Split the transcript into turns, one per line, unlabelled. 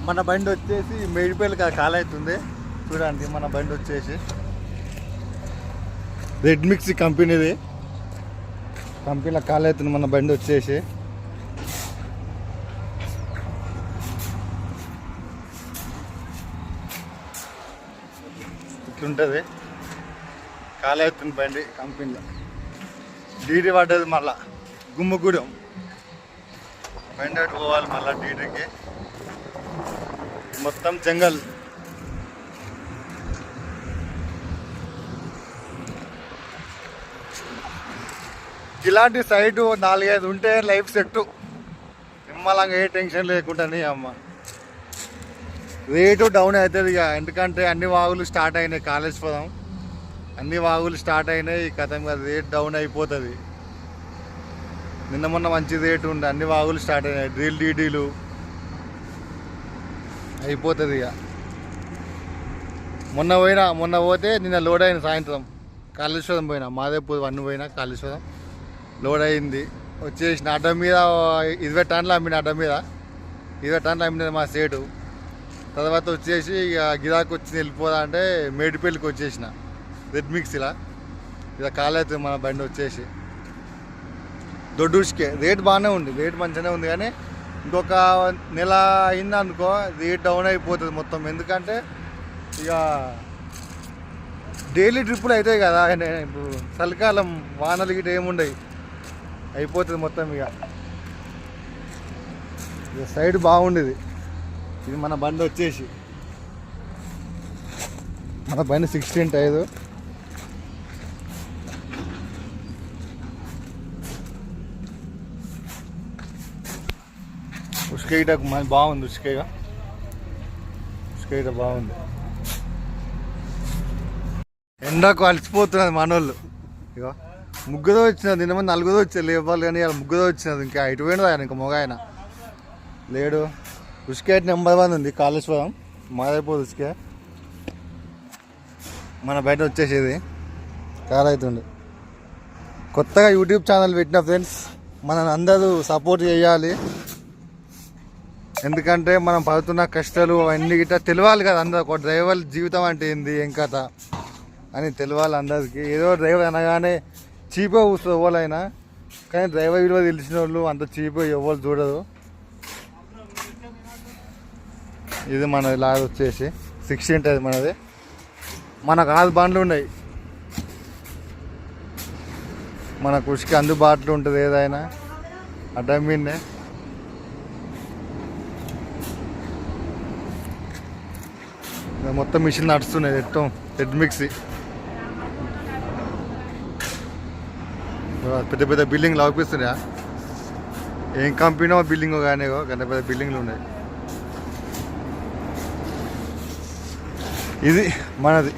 మన బండి వచ్చేసి మేడిపల్లి కాల్ అవుతుంది చూడండి. మన బండి వచ్చేసి రెడ్ మిక్సీ కంపెనీది, కంపెనీలో కాల్ అవుతుంది మన బండి వచ్చేసి. ఇట్లుంటుంది, కాల్ అవుతుంది బండి కంపెనీలో. డీడీ పడ్డది మళ్ళా గుమ్మగూడెం, బండి అటు పోవాలి మళ్ళీ డీడీకి. మొత్తం జంగల్. ఇలాంటి సైడ్ 4-5 ఉంటే లైఫ్ సెట్. నిమ్మలంగా ఏ టెన్షన్ లేకుండానే అమ్మ. రేటు డౌన్ అవుతుంది ఇక, ఎందుకంటే అన్ని వాగులు స్టార్ట్ అయినాయి. కాలేజ్ పోదాం, అన్ని వాగులు స్టార్ట్ అయినాయి. కథంగా రేట్ డౌన్ అయిపోతుంది. నిన్న మొన్న మంచి రేటు ఉండే, అన్ని వాగులు స్టార్ట్ అయినాయి. డ్రిల్ డీడీలు అయిపోతుంది ఇక. మొన్న పోతే నిన్న లోడ్ అయింది. సాయంత్రం కాళేశ్వరం పోయినా, మాదేపూర్ 1 పోయినా కాళేశ్వరం లోడ్ అయింది. వచ్చేసిన అడ్డ మీద 20 టన్నులు అమ్మిన, అడ్డ మీద 20 టన్నులు అమ్మినది మా సేటు. తర్వాత వచ్చేసి ఇక గిరాకి వచ్చి వెళ్ళిపోదా అంటే మేడిపల్లికి వచ్చేసిన రెడ్ మిక్సీలా. ఇక కాల్ అవుతుంది మన బండి వచ్చేసి. దొడ్డుకే రేట్ బాగానే ఉంది, రేట్ మంచిగానే ఉంది. కానీ ఇంకొక నెల అయింది అనుకో రేట్ డౌన్ అయిపోతుంది మొత్తం. ఎందుకంటే ఇక డైలీ ట్రిప్పులు అవుతాయి కదా. ఇప్పుడు చలికాలం వానలు గిట్ట ఏముండవు, అయిపోతుంది మొత్తం ఇక. సైడ్ బాగుండేది. ఇది మన బండి వచ్చేసి, మన బండి 16 టైర్. ఉష్కేట బాగుంది, ఉష్కేట బాగుంది. ఎండకు అలసిపోతున్నది మనోళ్ళు. ఇక ముగ్గుదో వచ్చినది, నిన్న మంది 4 వచ్చారు లేవాలి. కానీ ఇలా ముగ్గుదో వచ్చినది. ఇంకా ఇటు పోయినది ఆయన, ఇంకా మొగ ఆయన లేడు. ఉష్కేట్ నెంబర్ 1 ఉంది కాళేశ్వరం, మాదైపోదు ఉష్కే. మన బయట వచ్చేసేది కార్ అవుతుంది. కొత్తగా యూట్యూబ్ ఛానల్ పెట్టిన ఫ్రెండ్స్, మనం అందరూ సపోర్ట్ చేయాలి. ఎందుకంటే మనం పడుతున్న కష్టాలు అవన్నీ గిట్ట తెలియాలి కదా అందరూ. ఒక డ్రైవర్ జీవితం అంటే ఏంది, ఏం కథ అని తెలియాలి అందరికీ. ఏదో డ్రైవర్ అనగానే చీప్గా కూర్చోదు ఎవరైనా, కానీ డ్రైవర్ విలువ తెలిసిన వాళ్ళు అంత చీప్గా ఎవరు చూడరు. ఇది మనది లాగా వచ్చేసి 16 టైర్ మనది. మనకు 6 బండ్లు ఉన్నాయి. మన కృషికి అందుబాటులో ఉంటుంది ఏదైనా అడ్డమ్మిన్నే. మొత్తం మిషన్ నడుస్తున్నాయి. ఎట్టం రెడ్ మిక్సీ. పెద్ద పెద్ద బిల్డింగ్లు అవుపిస్తున్నాయా, ఏం కంపెనీనో బిల్డింగ్ కానీ పెద్ద పెద్ద బిల్డింగ్లు ఉన్నాయి. ఇది మనది.